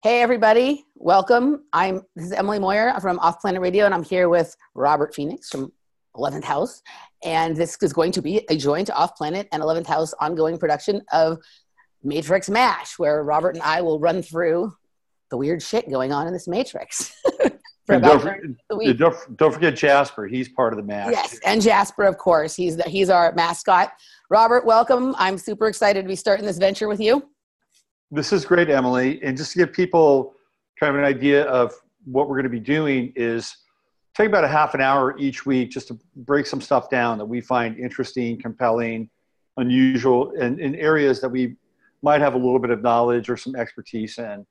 Hey everybody, welcome. This is Emily Moyer from Off Planet Radio, and I'm here with Robert Phoenix from 11th House. And this is going to be a joint Off Planet and 11th House ongoing production of Matrix MASH, where Robert and I will run through the weird shit going on in this Matrix. And don't forget Jasper. He's part of the MASH. Yes, and Jasper, of course. He's our mascot. Robert, welcome. I'm super excited to be starting this venture with you. This is great, Emily. And just to give people kind of an idea of what we're going to be doing is take about a half an hour each week just to break some stuff down that we find interesting, compelling, unusual, and in areas that we might have a little bit of knowledge or some expertise in.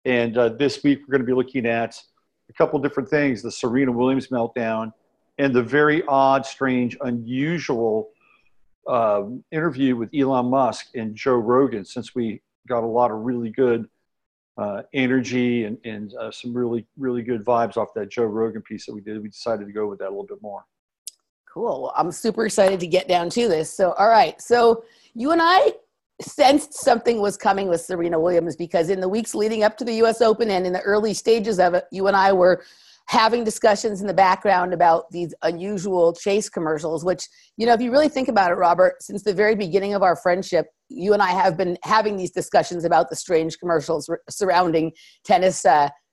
And this week we're going to be looking at a couple different things: the Serena Williams meltdown and the very odd, strange, unusual interview with Elon Musk and Joe Rogan, since we got a lot of really good energy and some really, really good vibes off that Joe Rogan piece that we did. We decided to go with that a little bit more. Cool. Well, I'm super excited to get down to this. So, all right. So you and I sensed something was coming with Serena Williams, because in the weeks leading up to the US Open and in the early stages of it, you and I were having discussions in the background about these unusual chase commercials, which, you know, if you really think about it, Robert, since the very beginning of our friendship, you and I have been having these discussions about the strange commercials surrounding tennis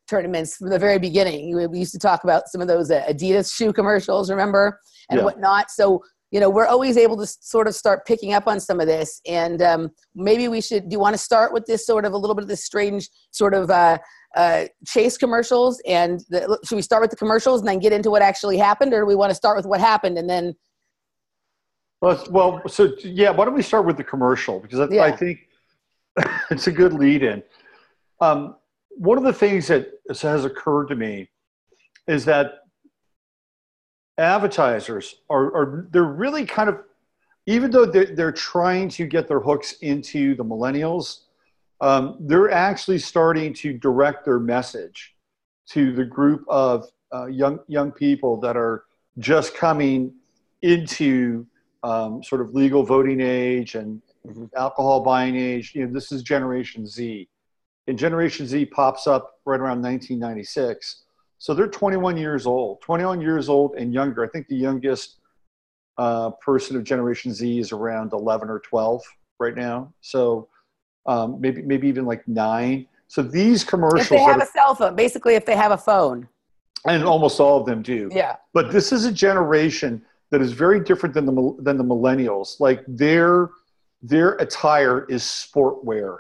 tournaments from the very beginning. We used to talk about some of those Adidas shoe commercials, remember, and whatnot. So, you know, we're always able to sort of start picking up on some of this. And maybe we should, do you want to start with this sort of a little bit of this strange sort of chase commercials? And should we start with the commercials and then get into what actually happened? Or do we want to start with what happened and then? Well, so yeah, why don't we start with the commercial? Because I think it's a good lead in. One of the things that has occurred to me is that advertisers they're really kind of, even though they're trying to get their hooks into the millennials, they're actually starting to direct their message to the group of young people that are just coming into sort of legal voting age and alcohol buying age. You know, this is Generation Z. And Generation Z pops up right around 1996. So they're 21 years old and younger. I think the youngest person of Generation Z is around 11 or 12 right now. So maybe even like 9. So these commercials. If they have a cell phone, basically if they have a phone. And almost all of them do. Yeah. But this is a generation that is very different than the millennials. Like their attire is sportwear.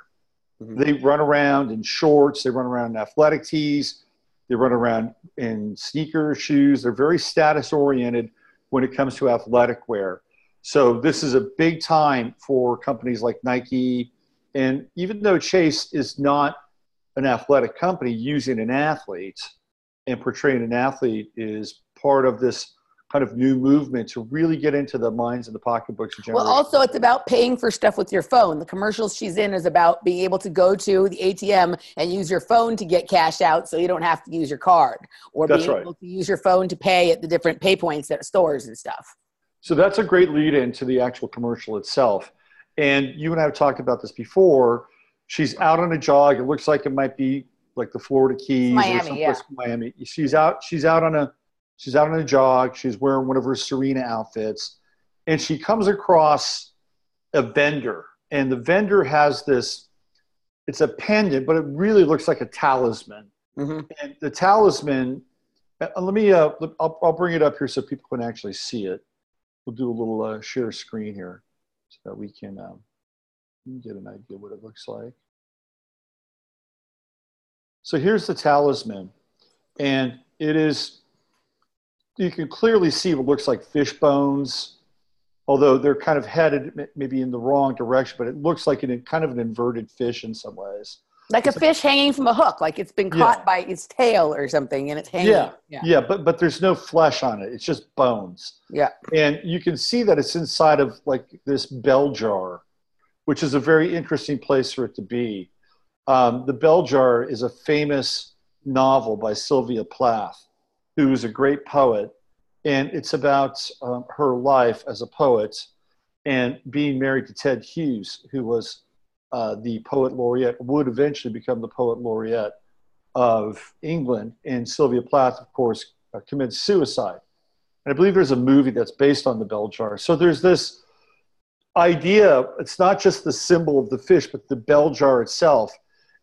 They run around in shorts. They run around in athletic tees. They run around in sneaker shoes. They're very status oriented when it comes to athletic wear. So this is a big time for companies like Nike. And even though Chase is not an athletic company, using an athlete and portraying an athlete is part of this kind of new movement to really get into the minds and the pocketbooks of generations. Well, also it's about paying for stuff with your phone. The commercials she's in is about being able to go to the ATM and use your phone to get cash out, so you don't have to use your card, or being able to use your phone to pay at the different pay points at stores and stuff. So that's a great lead into the actual commercial itself. And you and I have talked about this before. She's out on a jog. It looks like it might be like the Florida Keys Miami, or someplace in Miami. She's out on a jog. She's wearing one of her Serena outfits, and she comes across a vendor, and the vendor has this, it's a pendant, but it really looks like a talisman. And the talisman, I'll bring it up here so people can actually see it. We'll do a little share screen here so that we can get an idea what it looks like. So here's the talisman, and it is, you can clearly see what looks like fish bones, although they're kind of headed maybe in the wrong direction, but it looks like kind of an inverted fish in some ways. Like a fish hanging from a hook, like it's been caught by its tail or something, and it's hanging. But there's no flesh on it. It's just bones. Yeah. And you can see that it's inside of like this bell jar, which is a very interesting place for it to be. The Bell Jar is a famous novel by Sylvia Plath, who is a great poet, and it's about her life as a poet and being married to Ted Hughes, who was the poet laureate, would eventually become the poet laureate of England, and Sylvia Plath, of course, commits suicide. And I believe there's a movie that's based on the bell jar. So there's this idea, it's not just the symbol of the fish, but the bell jar itself.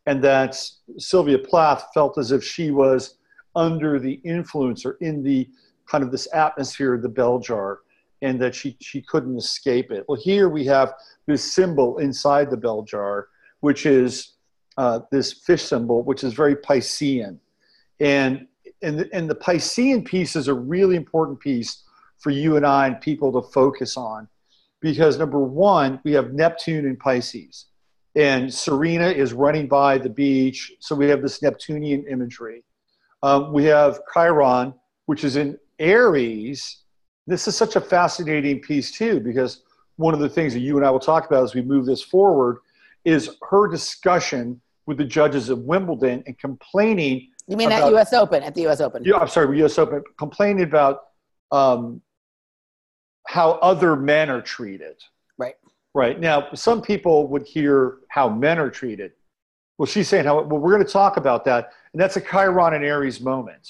And that Sylvia Plath felt as if she was under the influence or in the kind of this atmosphere of the bell jar, and that she couldn't escape it. Well, here we have this symbol inside the bell jar, which is this fish symbol, which is very Piscean. And the Piscean piece is a really important piece for you and I and people to focus on, because number one, we have Neptune in Pisces, and Serena is running by the beach. So we have this Neptunian imagery. We have Chiron, which is in Aries. This is such a fascinating piece too, because one of the things that you and I will talk about as we move this forward is her discussion with the judges of Wimbledon and complaining. You mean at U.S. Open? At the U.S. Open? Yeah, I'm sorry, U.S. Open, complaining about how other men are treated. Right. Right. Now, some people would hear how men are treated. Well, she's saying well, we're going to talk about that. And that's a Chiron and Aries moment,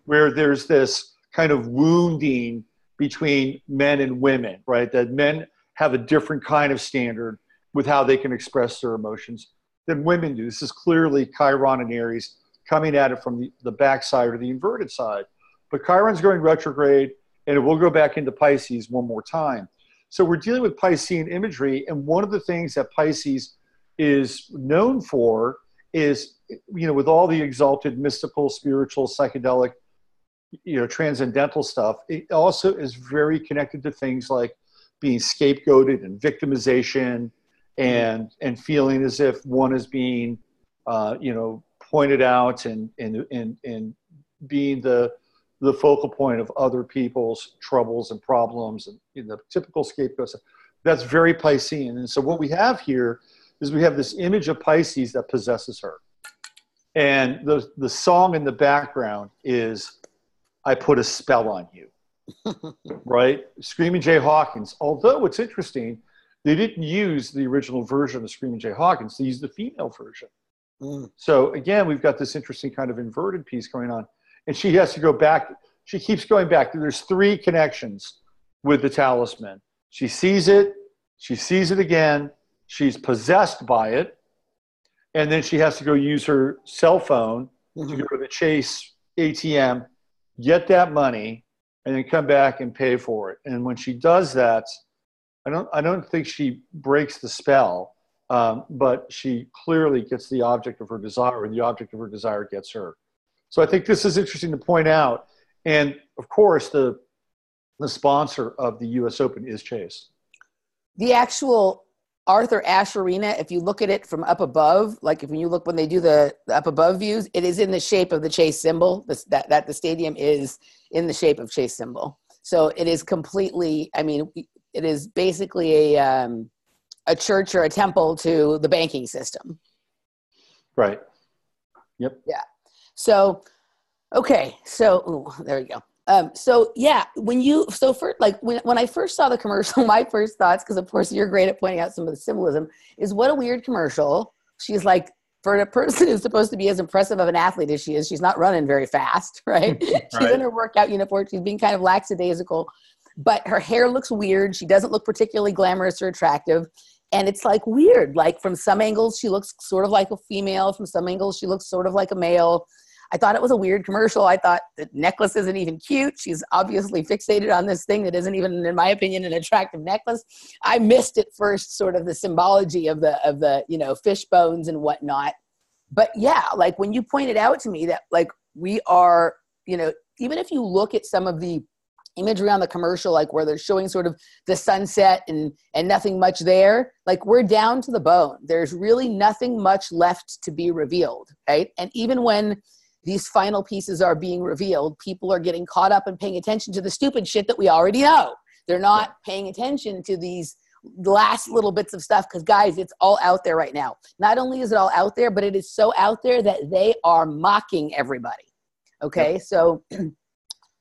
where there's this kind of wounding between men and women, right? That men have a different kind of standard with how they can express their emotions than women do. This is clearly Chiron and Aries coming at it from the backside or the inverted side. But Chiron's going retrograde, and it will go back into Pisces one more time. So we're dealing with Piscean imagery, and one of the things that Pisces is known for is, with all the exalted, mystical, spiritual, psychedelic, transcendental stuff, it also is very connected to things like being scapegoated and victimization, and feeling as if one is being, pointed out and being the focal point of other people's troubles and problems, and the typical scapegoat. That's very Piscean. And so what we have here is we have this image of Pisces that possesses her. And the song in the background is "I Put a Spell on You," right? Screaming Jay Hawkins. Although it's interesting, they didn't use the original version of Screaming Jay Hawkins. They used the female version. So again, we've got this interesting kind of inverted piece going on. And she has to go back. She keeps going back. There's three connections with the talisman. She sees it again, she's possessed by it, and then she has to go use her cell phone to go to the Chase ATM, get that money, and then come back and pay for it. And when she does that, I don't think she breaks the spell, but she clearly gets the object of her desire, and the object of her desire gets her. So I think this is interesting to point out. And of course, the sponsor of the U.S. Open is Chase. The actual Arthur Ashe Arena, if you look at it from up above, like if you look when they do the up above views, it is in the shape of the Chase symbol. That the stadium is in the shape of Chase symbol. So it is completely. I mean, it is basically a church or a temple to the banking system. Right. Yep. Yeah. So, okay. So there you go. When I first saw the commercial, my first thoughts, because of course you're great at pointing out some of the symbolism, is what a weird commercial. She's like, for a person who's supposed to be as impressive of an athlete as she is, she's not running very fast, right? She's in her workout uniform. She's being kind of lackadaisical, but her hair looks weird. She doesn't look particularly glamorous or attractive. And it's like weird. Like from some angles, she looks sort of like a female. From some angles, she looks sort of like a male. I thought it was a weird commercial. I thought the necklace isn't even cute. She's obviously fixated on this thing that isn't even, in my opinion, an attractive necklace. I missed at first sort of the symbology of the fish bones and whatnot. But yeah, like when you pointed out to me that like we are, even if you look at some of the imagery on the commercial, like where they're showing sort of the sunset and nothing much there, like we're down to the bone. There's really nothing much left to be revealed, right? And even when these final pieces are being revealed, people are getting caught up and paying attention to the stupid shit that we already know. They're not paying attention to these last little bits of stuff because, guys, it's all out there right now. Not only is it all out there, but it is so out there that they are mocking everybody. Okay, so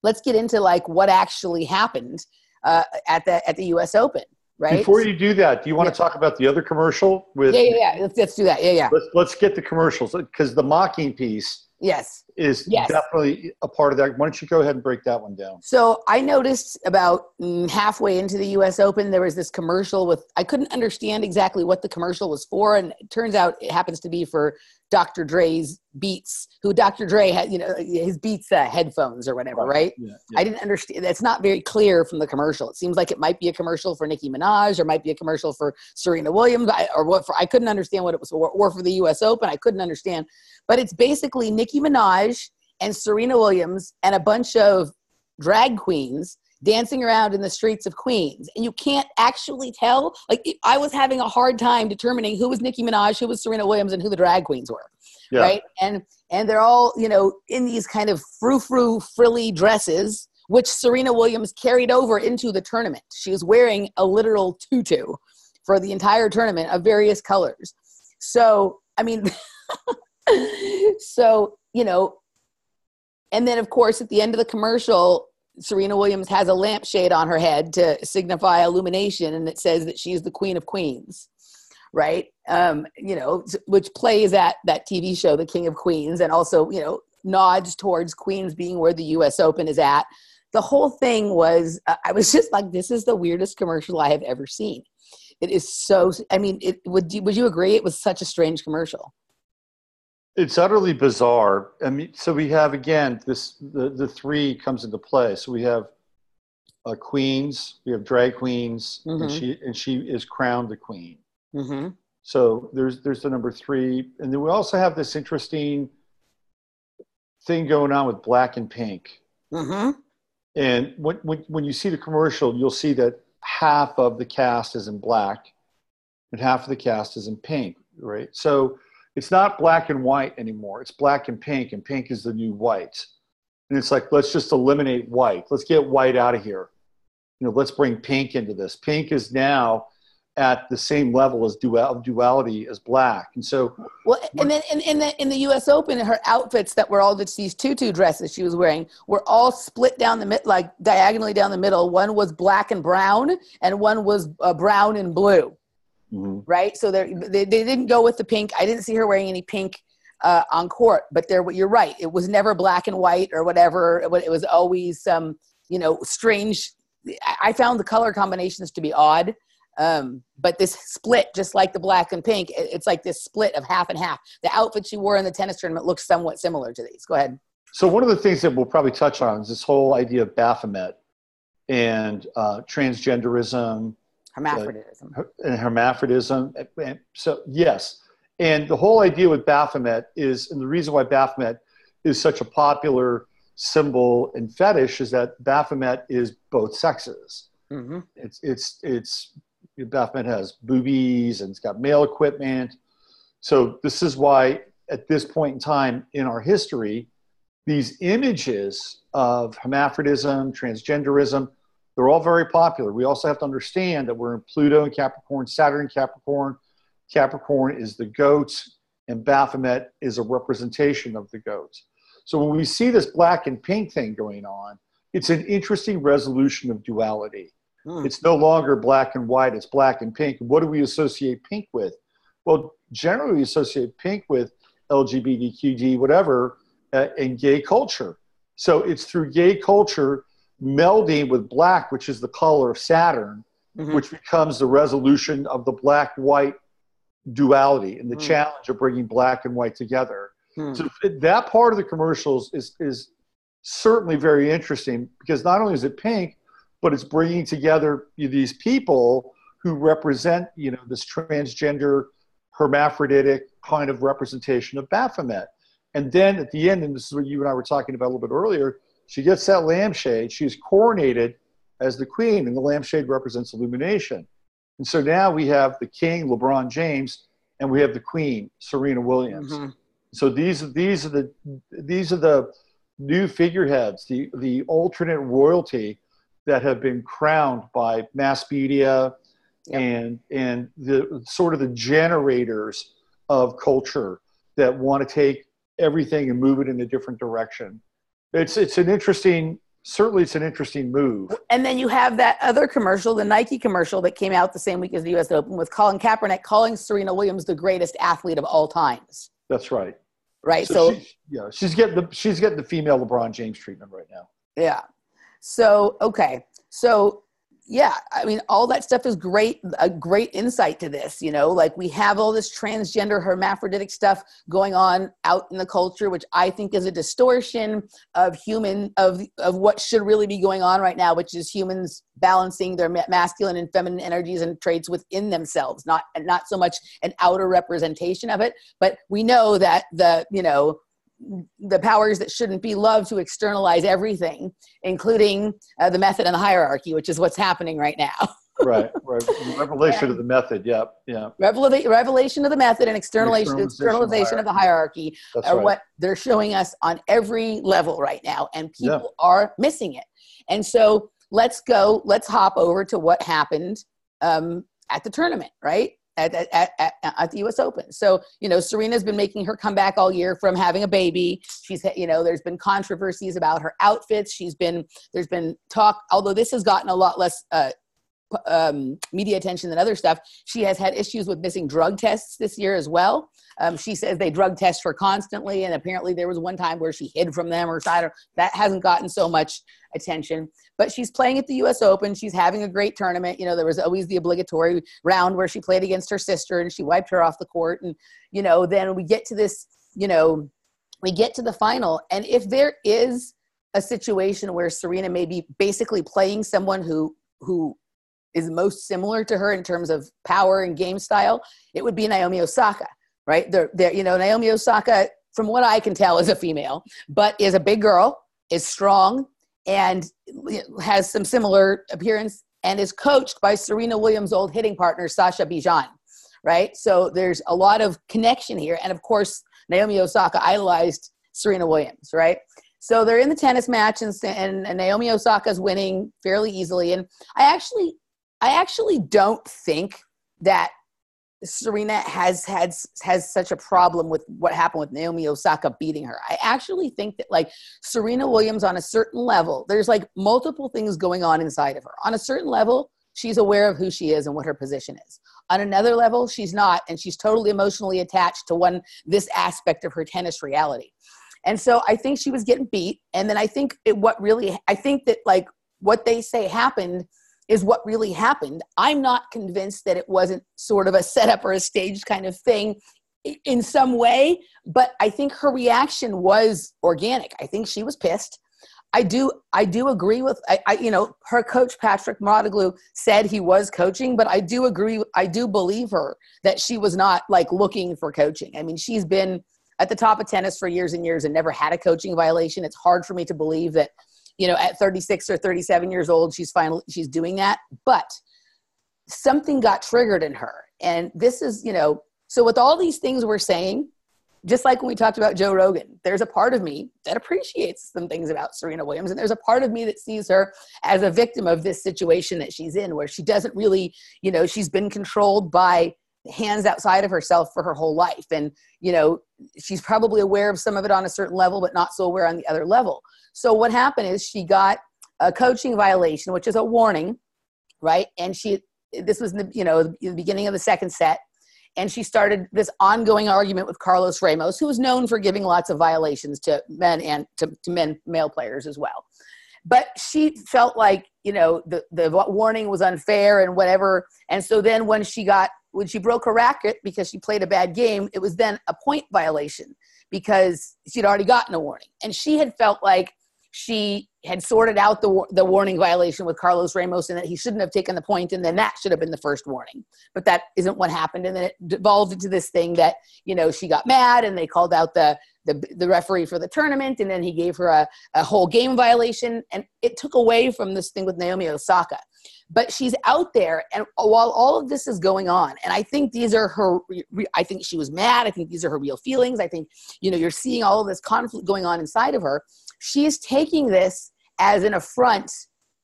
let's get into like what actually happened at the U.S. Open. Right. Before you do that, do you want to talk about the other commercial? Yeah. Let's do that. Yeah. Let's get the commercials, because the mocking piece Yes. is Yes. definitely a part of that. Why don't you go ahead and break that one down? So I noticed about halfway into the US Open, there was this commercial with, I couldn't understand exactly what the commercial was for. And it turns out it happens to be for Dr. Dre's Beats, who Dr. Dre had, his Beats headphones or whatever, right? Yeah. I didn't understand. That's not very clear from the commercial. It seems like it might be a commercial for Nicki Minaj, or might be a commercial for Serena Williams, I couldn't understand what it was for, or for the US Open. I couldn't understand. But it's basically Nicki Minaj and Serena Williams and a bunch of drag queens dancing around in the streets of Queens. And you can't actually tell. Like, I was having a hard time determining who was Nicki Minaj, who was Serena Williams, and who the drag queens were. Yeah. Right. And they're all, in these kind of frou-frou frilly dresses, which Serena Williams carried over into the tournament. She was wearing a literal tutu for the entire tournament of various colors. So, I mean, and then, of course, at the end of the commercial, Serena Williams has a lampshade on her head to signify illumination, and it says that she's the Queen of Queens, right? Which plays at that TV show, The King of Queens, and also, nods towards Queens being where the U.S. Open is at. The whole thing was, I was just like, this is the weirdest commercial I have ever seen. It is so, would you agree? It was such a strange commercial. It's utterly bizarre. I mean, so we have, again, the three comes into play. So we have queens, we have drag queens, mm-hmm. and she is crowned the queen. Mm-hmm. So there's the number three. And then we also have this interesting thing going on with black and pink. Mm-hmm. And when you see the commercial, you'll see that half of the cast is in black and half of the cast is in pink, right? So it's not black and white anymore. It's black and pink is the new white. And it's like, let's just eliminate white. Let's get white out of here. Let's bring pink into this. Pink is now at the same level as duality as black. And so, well, and then in the U.S. Open, her outfits that were all these tutu dresses she was wearing were all split down the mid, like diagonally down the middle. One was black and brown, and one was brown and blue. Mm-hmm. Right. So they didn't go with the pink. I didn't see her wearing any pink on court, but you're right. It was never black and white or whatever. It was always some, strange. I found the color combinations to be odd. But this split, just like the black and pink, it's like this split of half and half. The outfit she wore in the tennis tournament looks somewhat similar to these. Go ahead. So one of the things that we'll probably touch on is this whole idea of Baphomet and transgenderism. Hermaphrodism. So, yes. And the whole idea with Baphomet is, and the reason why Baphomet is such a popular symbol and fetish is that Baphomet is both sexes. Mm-hmm. It's Baphomet has boobies and it's got male equipment. So this is why at this point in time in our history, these images of hermaphrodism, transgenderism, they're all very popular. We also have to understand that we're in Pluto and Capricorn, Saturn and Capricorn. Capricorn is the goat, and Baphomet is a representation of the goat. So when we see this black and pink thing going on, it's an interesting resolution of duality. It's no longer black and white, it's black and pink. What do we associate pink with? Well, generally we associate pink with LGBTQD, whatever, and gay culture. So it's through gay culture melding with black, which is the color of Saturn, mm-hmm. which becomes the resolution of the black-white duality and the challenge of bringing black and white together. So that part of the commercials is certainly very interesting because not only is it pink, but it's bringing together these people who represent, this transgender, hermaphroditic kind of representation of Baphomet. And then at the end, and this is what you and I were talking about a little bit earlier, she gets that lampshade. She's coronated as the queen, and the lampshade represents illumination. And so now we have the king, LeBron James, and we have the queen, Serena Williams. Mm-hmm. So these are the new figureheads, the alternate royalty that have been crowned by mass media and the sort of the generators of culture that want to take everything and move it in a different direction. It's an interesting move. And then you have that other commercial, the Nike commercial that came out the same week as the U.S. Open with Colin Kaepernick calling Serena Williams the greatest athlete of all times. That's right. right? So So she's getting the female LeBron James treatment right now. yeah. So, okay. So, yeah, I mean, all that stuff is great, a great insight to this, like we have all this transgender hermaphroditic stuff going on out in the culture, which I think is a distortion of what should really be going on right now, which is humans balancing their masculine and feminine energies and traits within themselves, not so much an outer representation of it. But we know that the powers that shouldn't be love to externalize everything, including the method and the hierarchy, which is what's happening right now. Right. Revelation of the method. Yeah. Revelation of the method and externalization of the hierarchy are right. What they're showing us on every level right now, and people are missing it. And so let's hop over to what happened at the tournament, right? At the U.S. Open. So, Serena's been making her comeback all year from having a baby. She's, there's been controversies about her outfits. There's been talk, although this has gotten a lot less media attention than other stuff. She has had issues with missing drug tests this year as well. She says they drug test her constantly, and apparently there was one time where she hid from them or side. That hasn't gotten so much attention. But she's playing at the U.S. Open. She's having a great tournament. There was always the obligatory round where she played against her sister and she wiped her off the court. And, then we get to this, we get to the final. And if there is a situation where Serena may be basically playing someone who is most similar to her in terms of power and game style, it would be Naomi Osaka, right? Naomi Osaka, from what I can tell, is a female, but is a big girl, is strong, and has some similar appearance, and is coached by Serena Williams' old hitting partner, Sasha Bijan, right? So there's a lot of connection here. And of course, Naomi Osaka idolized Serena Williams, right? So they're in the tennis match, and Naomi Osaka's winning fairly easily. And I actually don't think that Serena has such a problem with what happened with Naomi Osaka beating her. I actually think that Serena Williams, on a certain level, there's multiple things going on inside of her. On a certain level, she's aware of who she is and what her position is. On another level, she's not, and she's totally emotionally attached to this aspect of her tennis reality. And so I think she was getting beat. And then I think that what they say happened is what really happened. I'm not convinced that it wasn't sort of a setup or a staged kind of thing in some way, but I think her reaction was organic. I think she was pissed. I do agree with, her coach, Patrick Mouratoglou, said he was coaching, but I do agree. I do believe her that she was not looking for coaching. I mean, she's been at the top of tennis for years and years and never had a coaching violation. It's hard for me to believe that, at 36 or 37 years old, she's doing that. But something got triggered in her. And this is, so with all these things we're saying, just like when we talked about Joe Rogan, there's a part of me that appreciates some things about Serena Williams. And there's a part of me that sees her as a victim of this situation that she's in, where she doesn't really, she's been controlled by hands outside of herself for her whole life. And, she's probably aware of some of it on a certain level, but not so aware on the other level. So what happened is she got a coaching violation, which is a warning, right? And this was in the beginning of the second set. And she started this ongoing argument with Carlos Ramos, who is known for giving lots of violations to men and to male players as well. But she felt like, the warning was unfair and whatever. And so then when she broke her racket because she played a bad game, it was then a point violation because she'd already gotten a warning. And she had felt like she had sorted out the warning violation with Carlos Ramos and that he shouldn't have taken the point, and then that should have been the first warning. But that isn't what happened. And then it devolved into this thing that, she got mad and they called out the referee for the tournament, and then he gave her a whole game violation, and it took away from this thing with Naomi Osaka. But she's out there, and while all of this is going on, and I think these are her, I think she was mad, I think these are her real feelings, I think, you're seeing all of this conflict going on inside of her. She is taking this as an affront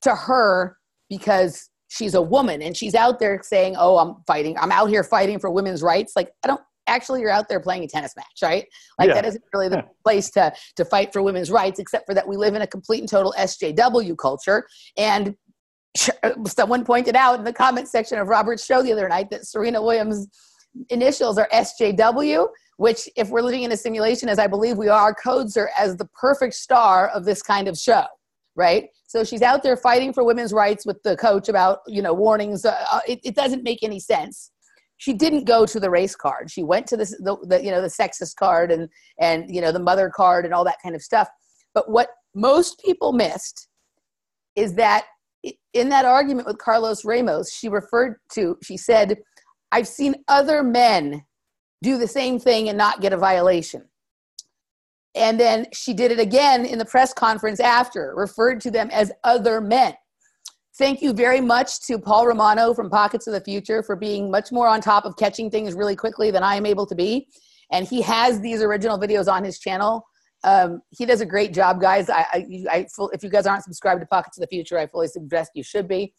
to her because she's a woman, and she's out there saying, oh, I'm out here fighting for women's rights. Actually, you're out there playing a tennis match, right? That isn't really the place to fight for women's rights, except for that we live in a complete and total SJW culture. And someone pointed out in the comment section of Robert's show the other night that Serena Williams initials are SJW, which, if we're living in a simulation, as I believe we are, codes her as the perfect star of this kind of show, right? So she's out there fighting for women's rights with the coach about, warnings. It doesn't make any sense. She didn't go to the race card. She went to the sexist card and the mother card and all that kind of stuff. But what most people missed is that in that argument with Carlos Ramos, she said, I've seen other men do the same thing and not get a violation. And then she did it again in the press conference after, referred to them as other men. Thank you very much to Paul Romano from Pockets of the Future for being much more on top of catching things really quickly than I am able to be. And he has these original videos on his channel. He does a great job, guys. If you guys aren't subscribed to Pockets of the Future, I fully suggest you should be.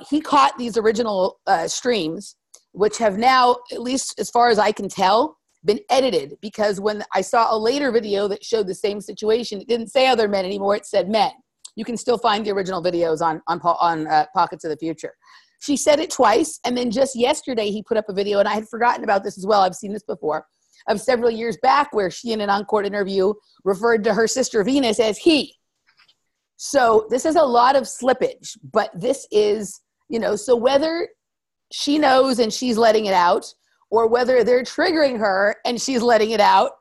He caught these original streams, which have now, at least as far as I can tell, been edited, because when I saw a later video that showed the same situation, it didn't say other men anymore, it said men. You can still find the original videos on Pockets of the Future. She said it twice, and then just yesterday he put up a video, and I had forgotten about this as well, I've seen this before, of several years back where she in an on-court interview referred to her sister Venus as he. So this is a lot of slippage, but this is, so whether she knows and she's letting it out, or whether they're triggering her and she's letting it out,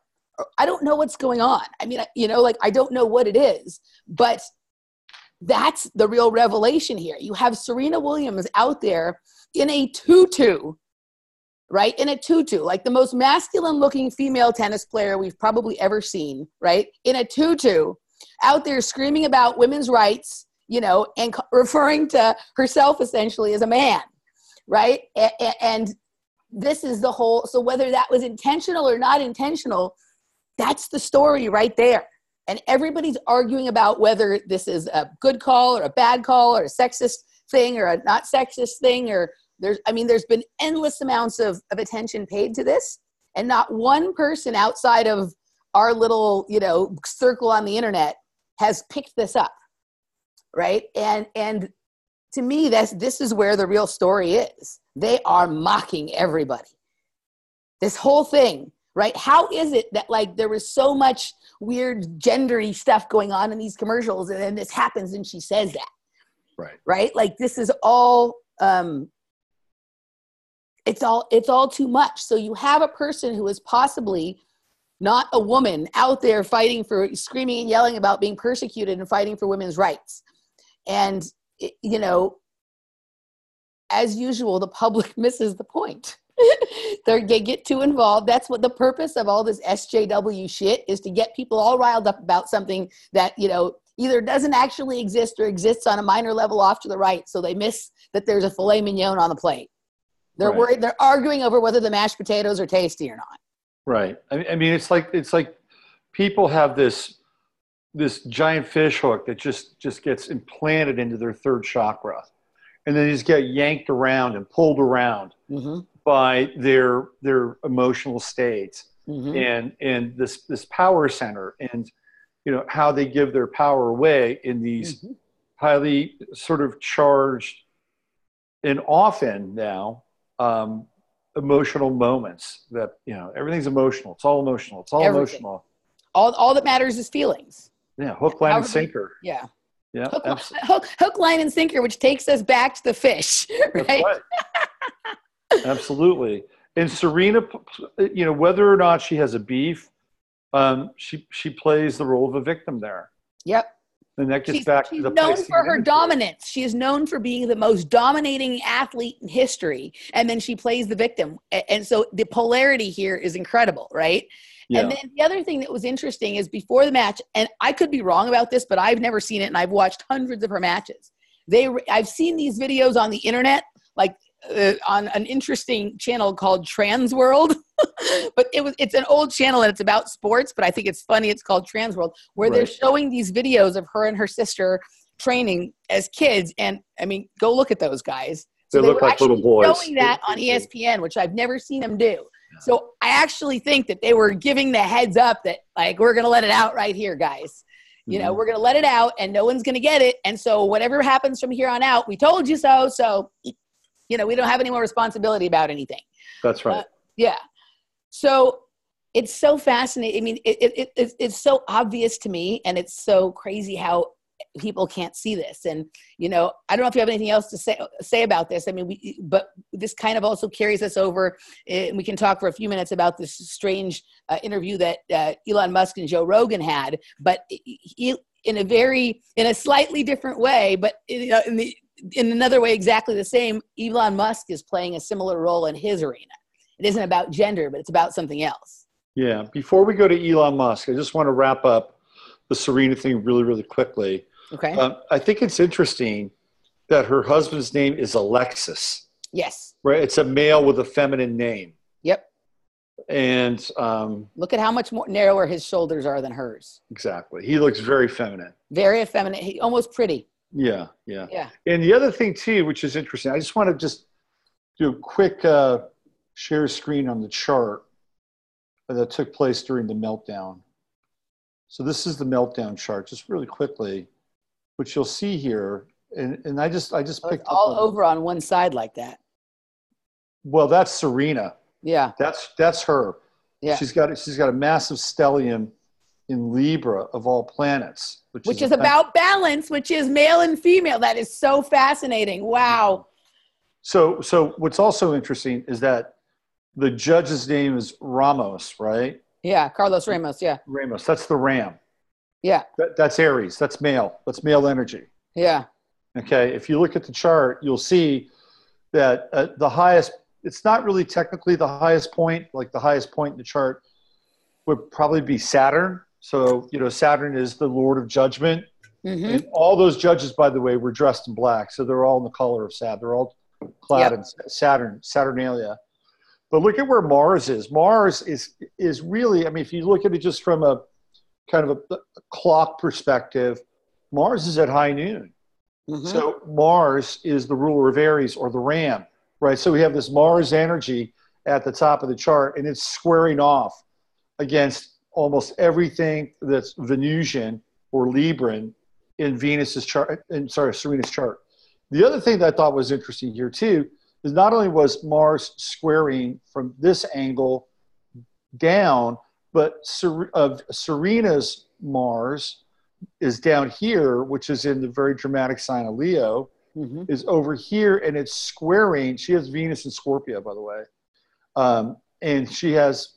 I don't know what's going on. I mean, I don't know what it is, but that's the real revelation here. You have Serena Williams out there in a tutu, right? In a tutu, like the most masculine looking female tennis player we've probably ever seen, right? In a tutu, out there screaming about women's rights, and referring to herself essentially as a man. Right. And this is the whole, so whether that was intentional or not intentional, that's the story right there. And everybody's arguing about whether this is a good call or a bad call or a sexist thing or a not sexist thing, or there's been endless amounts of attention paid to this. And not one person outside of our little, circle on the internet has picked this up. Right. And to me, this is where the real story is. They are mocking everybody. This whole thing, right? How is it that there was so much weird gendery stuff going on in these commercials, and then this happens and she says that? Right. Right? This is all, it's all too much. So you have a person who is possibly not a woman out there screaming and yelling about being persecuted and fighting for women's rights. And as usual, the public misses the point. They get too involved. That's what the purpose of all this SJW shit is, to get people all riled up about something that, either doesn't actually exist or exists on a minor level off to the right. So they miss that there's a filet mignon on the plate. They're worried. They're arguing over whether the mashed potatoes are tasty or not. Right. I mean, it's like people have this giant fish hook that just gets implanted into their third chakra, and then they just get yanked around and pulled around by their emotional states and this power center, and how they give their power away in these highly sort of charged and often now emotional moments that everything's emotional. It's all emotional. It's all emotional. All that matters is feelings. Yeah, hook, line, and sinker. Yeah. Yeah. Hook, line, and sinker, which takes us back to the fish, right? That's right. Absolutely. And Serena, whether or not she has a beef, she plays the role of a victim there. Yep. And that gets back to the place. She's known for her dominance. She is known for being the most dominating athlete in history, and then she plays the victim. And so the polarity here is incredible, right? Yeah. And then the other thing that was interesting is before the match, and I could be wrong about this, but I've never seen it, and I've watched hundreds of her matches. I've seen these videos on the internet, on an interesting channel called Transworld, but it's an old channel and it's about sports, but I think it's funny. It's called Transworld, where they're showing these videos of her and her sister training as kids. And I mean, go look at those guys. So they look like little boys. Showing that on ESPN, which I've never seen them do. So I actually think that they were giving the heads up that we're going to let it out right here, guys. We're going to let it out and no one's going to get it. And so whatever happens from here on out, we told you so. So, we don't have any more responsibility about anything. That's right. Yeah. So it's so fascinating. I mean, it's so obvious to me, and it's so crazy how people can't see this. And, you know, I don't know if you have anything else to say about this. I mean, but this kind of also carries us over, and we can talk for a few minutes about this strange interview that Elon Musk and Joe Rogan had, but in a slightly different way, but in another way exactly the same. Elon Musk is playing a similar role in his arena. It isn't about gender, but it's about something else. Yeah. Before we go to Elon Musk, I just want to wrap up the Serena thing really, really quickly. Okay. I think it's interesting that her husband's name is Alexis. Yes. Right. It's a male with a feminine name. Yep. And look at how much more narrower his shoulders are than hers. Exactly. He looks very feminine. Very effeminate. Almost pretty. Yeah. And the other thing too, which is interesting, I just want to just do a quick share screen on the chart that took place during the meltdown. So this is the meltdown chart, just really quickly, which you'll see here. And I just picked all over on one side like that. Well, that's Serena. Yeah. That's her. Yeah. She's got a massive stellium in Libra of all planets, which is about balance, which is male and female. That is so fascinating. Wow. So what's also interesting is that the judge's name is Ramos, right? Yeah, Carlos Ramos. Yeah. Ramos. That's the Ram. Yeah. That's Aries. That's male. That's male energy. Yeah. Okay. If you look at the chart, you'll see that the highest. It's not really technically the highest point. Like the highest point in the chart would probably be Saturn. So, you know, Saturn is the Lord of Judgment. Mm-hmm. And all those judges, by the way, were dressed in black. So they're all in the color of Saturn. They're all clad in Saturnalia. But look at where Mars is. Mars is really, I mean, if you look at it just from a kind of a clock perspective, Mars is at high noon. Mm-hmm. So Mars is the ruler of Aries, or the Ram. Right, so we have this Mars energy at the top of the chart, and it's squaring off against almost everything that's Venusian or Libran in Venus's chart. Serena's chart. The other thing that I thought was interesting here too is not only was Mars squaring from this angle down, but Serena's Mars is down here, which is in the very dramatic sign of Leo. Mm-hmm. Is over here, and it's squaring. She has Venus in Scorpio, by the way, and she has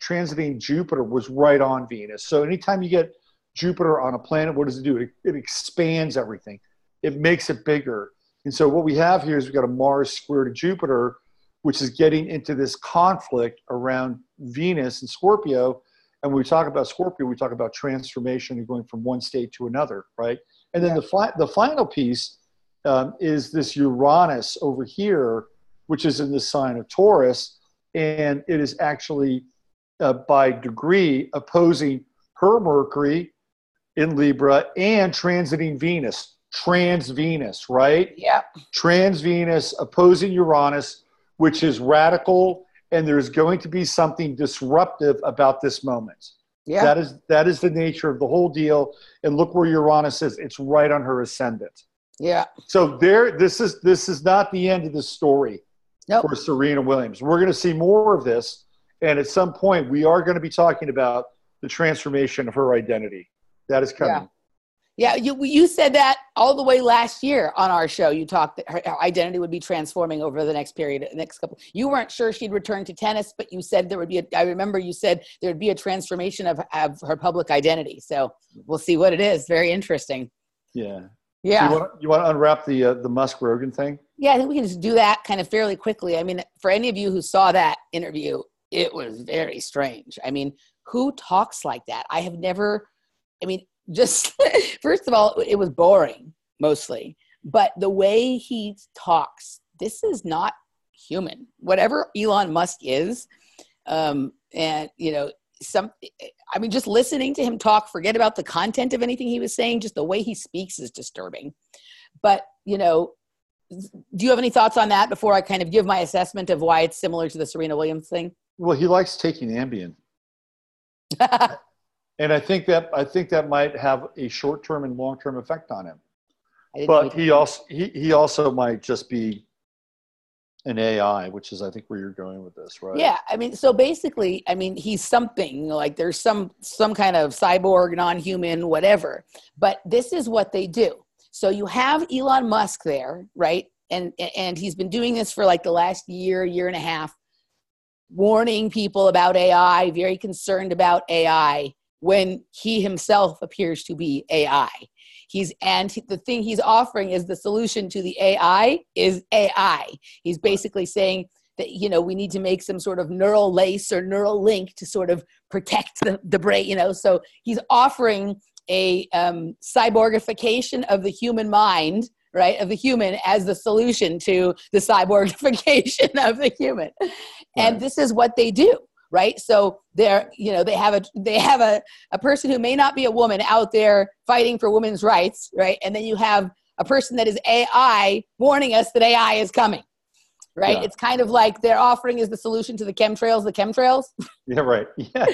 transiting Jupiter was right on Venus. So anytime you get Jupiter on a planet, what does it do? It expands everything. It makes it bigger. And so what we have here is we've got a Mars square to Jupiter, which is getting into this conflict around Venus and Scorpio. And when we talk about Scorpio, we talk about transformation and going from one state to another, right? And then the final piece is this Uranus over here, which is in the sign of Taurus, and it is actually by degree opposing her Mercury in Libra and transiting Venus, trans-Venus, right? Yeah. Trans-Venus opposing Uranus, which is radical, and there's going to be something disruptive about this moment. Yeah. That is the nature of the whole deal, and look where Uranus is. It's right on her ascendant. Yeah. So this is not the end of the story for Serena Williams. We're going to see more of this, and at some point we are going to be talking about the transformation of her identity. That is coming. Yeah. You said that all the way last year on our show. You talked that her identity would be transforming over the next period, the next couple. You weren't sure she'd return to tennis, but you said there would be I remember you said there would be a transformation of her public identity. So we'll see what it is. Very interesting. Yeah. Yeah. So you want to unwrap the Musk Rogan thing? Yeah, I think we can just do that kind of fairly quickly. I mean, for any of you who saw that interview, it was very strange. I mean, who talks like that? I have never, I mean, just first of all, it was boring mostly, but the way he talks, this is not human. Whatever Elon Musk is, and you know, I mean, just listening to him talk, forget about the content of anything he was saying, just the way he speaks is disturbing. But, you know, do you have any thoughts on that before I kind of give my assessment of why it's similar to the Serena Williams thing? Well, he likes taking Ambien. And I think that might have a short-term and long-term effect on him. But he also might just be and AI, which is, I think, where you're going with this, right? Yeah, I mean, so basically, I mean, he's something like there's some kind of cyborg, non-human, whatever. But this is what they do. So you have Elon Musk there, right? And he's been doing this for like the last year and a half, warning people about AI, very concerned about AI, when he himself appears to be AI. The thing he's offering is the solution to the AI is AI. He's basically saying that, you know, we need to make some sort of neural lace or neural link to sort of protect the brain, you know. So he's offering a cyborgification of the human mind, right, of the human as the solution to the cyborgification of the human. Right. And this is what they do, right? So they're, you know, they have a person who may not be a woman out there fighting for women's rights, right? And then you have a person that is AI warning us that AI is coming, right? Yeah. It's kind of like they're offering is the solution to the chemtrails. Yeah, right. Yeah.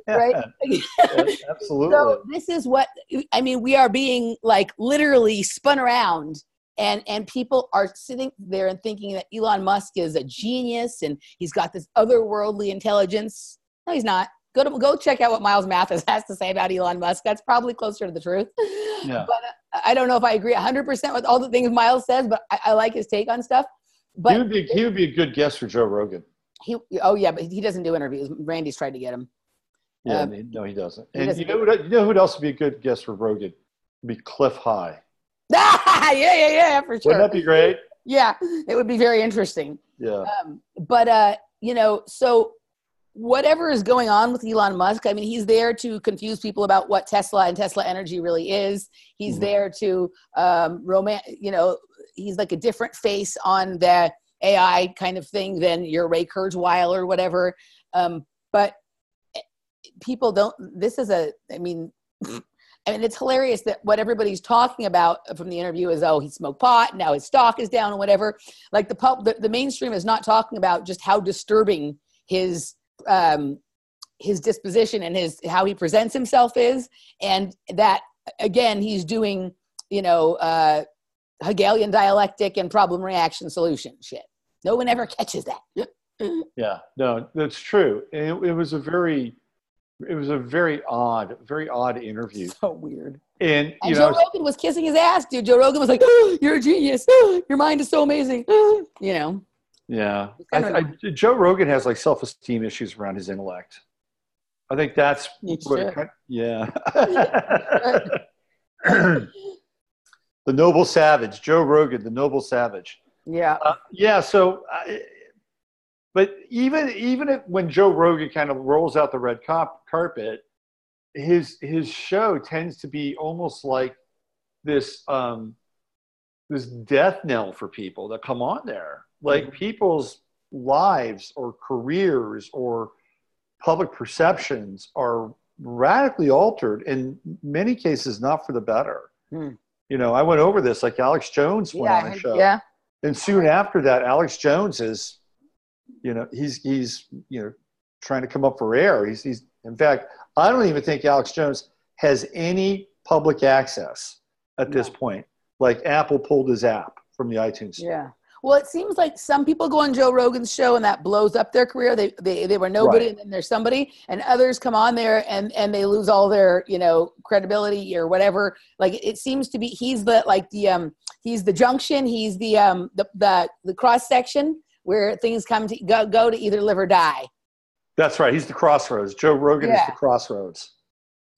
Right? Yeah, absolutely. So this is what, I mean, we are being like literally spun around. And people are sitting there and thinking that Elon Musk is a genius and he's got this otherworldly intelligence. No, he's not. Go check out what Miles Mathis has to say about Elon Musk. That's probably closer to the truth. Yeah. But I don't know if I agree 100% with all the things Miles says, but I like his take on stuff. But he would be a good guest for Joe Rogan. But he doesn't do interviews. Randy's tried to get him. Yeah, no, he doesn't. And you know who else would be a good guest for Rogan? It'd be Cliff High. Yeah, for sure. Wouldn't that be great? Yeah, it would be very interesting. Yeah. You know, so whatever is going on with Elon Musk, I mean, he's there to confuse people about what Tesla and Tesla Energy really is. He's there to you know, he's like a different face on the AI kind of thing than your Ray Kurzweil or whatever. But people don't, I mean, it's hilarious that what everybody's talking about from the interview is, oh, he smoked pot, now his stock is down or whatever. Like the mainstream is not talking about just how disturbing his disposition and how he presents himself is, and that again he's doing, you know, Hegelian dialectic and problem reaction solution shit. No one ever catches that. Yeah, no, that's true. It was a very odd interview. So weird. And Joe Rogan was kissing his ass, dude. Joe Rogan was like, oh, you're a genius. Oh, your mind is so amazing. Oh, you know. Yeah. Joe Rogan has like self-esteem issues around his intellect. I think that's yeah. The noble savage, Joe Rogan, the noble savage. Yeah. Yeah. So, but even when Joe Rogan kind of rolls out the red carpet, his show tends to be almost like this this death knell for people that come on there. Like people's lives or careers or public perceptions are radically altered, in many cases not for the better. You know, I went over this, like Alex Jones went on a show. Yeah. And soon after that, Alex Jones is, you know, he's you know, trying to come up for air. He's in fact, I don't even think Alex Jones has any public access at this point. Like Apple pulled his app from the iTunes store. Yeah. Well, it seems like some people go on Joe Rogan's show and that blows up their career. They were nobody, right, and then there's somebody, and others come on there and they lose all their, you know, credibility or whatever. Like it seems to be he's the junction, he's the cross section where things come to go to either live or die. That's right. He's the crossroads. Joe Rogan is the crossroads.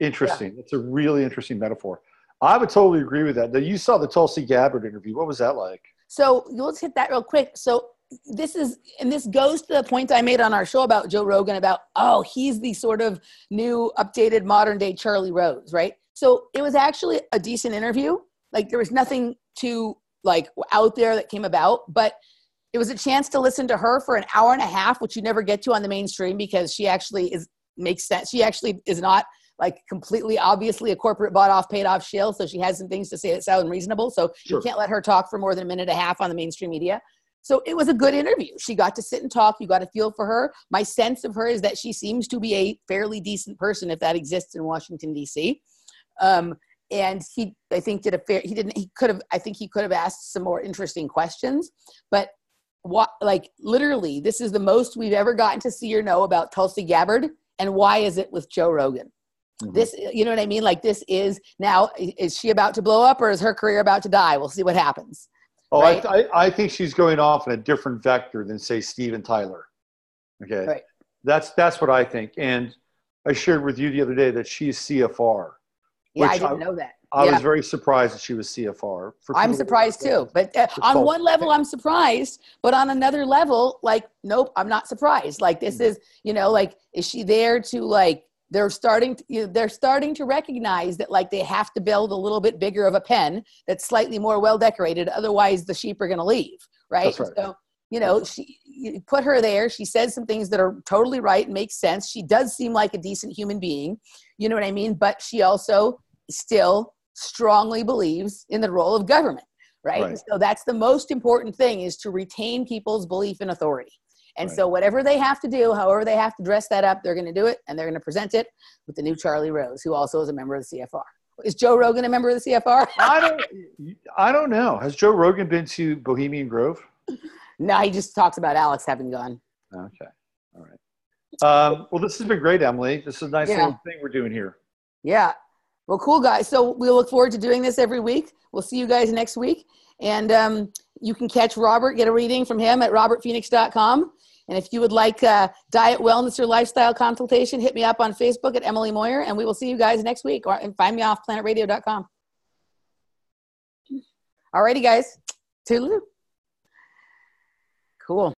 Interesting. It's a really interesting metaphor. I would totally agree with that. Now, you saw the Tulsi Gabbard interview. What was that like? So let's hit that real quick. So this goes to the point I made on our show about Joe Rogan about, oh, he's the sort of new updated modern day Charlie Rose, right? So it was actually a decent interview. Like there was nothing too like out there that came about, but it was a chance to listen to her for an hour and a half, which you never get to on the mainstream because she actually makes sense. She actually is not like completely obviously a corporate bought off, paid off shill. So she has some things to say that sound reasonable. So you can't let her talk for more than a minute and a half on the mainstream media. So it was a good interview. She got to sit and talk. You got to feel for her. My sense of her is that she seems to be a fairly decent person, if that exists in Washington, D.C. And he could have asked some more interesting questions, but what, like literally, this is the most we've ever gotten to see or know about Tulsi Gabbard. And why is it with Joe Rogan? Mm-hmm. This, you know what I mean? Like this is now, is she about to blow up or is her career about to die? We'll see what happens. Oh, right? I think she's going off in a different vector than say Steven Tyler. Okay. Right. That's what I think. And I shared with you the other day that she's CFR. Yeah, I didn't know that. I was very surprised that she was CFR. I'm surprised too. But on one level, I'm surprised. But on another level, like, nope, I'm not surprised. Like, this is, you know, like, is she there to, like, they're starting to recognize that, like, they have to build a little bit bigger of a pen that's slightly more well decorated. Otherwise, the sheep are going to leave. Right. That's right. So, you know, you put her there. She says some things that are totally right and make sense. She does seem like a decent human being. You know what I mean? But she also still strongly believes in the role of government, right? So that's the most important thing, is to retain people's belief in authority. And so whatever they have to do, however they have to dress that up, they're going to do it, and they're going to present it with the new Charlie Rose, who also is a member of the CFR. Is Joe Rogan a member of the CFR? I don't know. Has Joe Rogan been to Bohemian Grove? No, he just talks about Alex having gone. Okay. All right. Well, this has been great, Emily. This is a nice little thing we're doing here. Yeah. Well, cool, guys. So we'll look forward to doing this every week. We'll see you guys next week. And you can catch Robert, get a reading from him at robertphoenix.com. And if you would like diet, wellness, or lifestyle consultation, hit me up on Facebook at Emily Moyer. And we will see you guys next week. And find me off planetradio.com. All righty, guys. Toodaloo. Cool.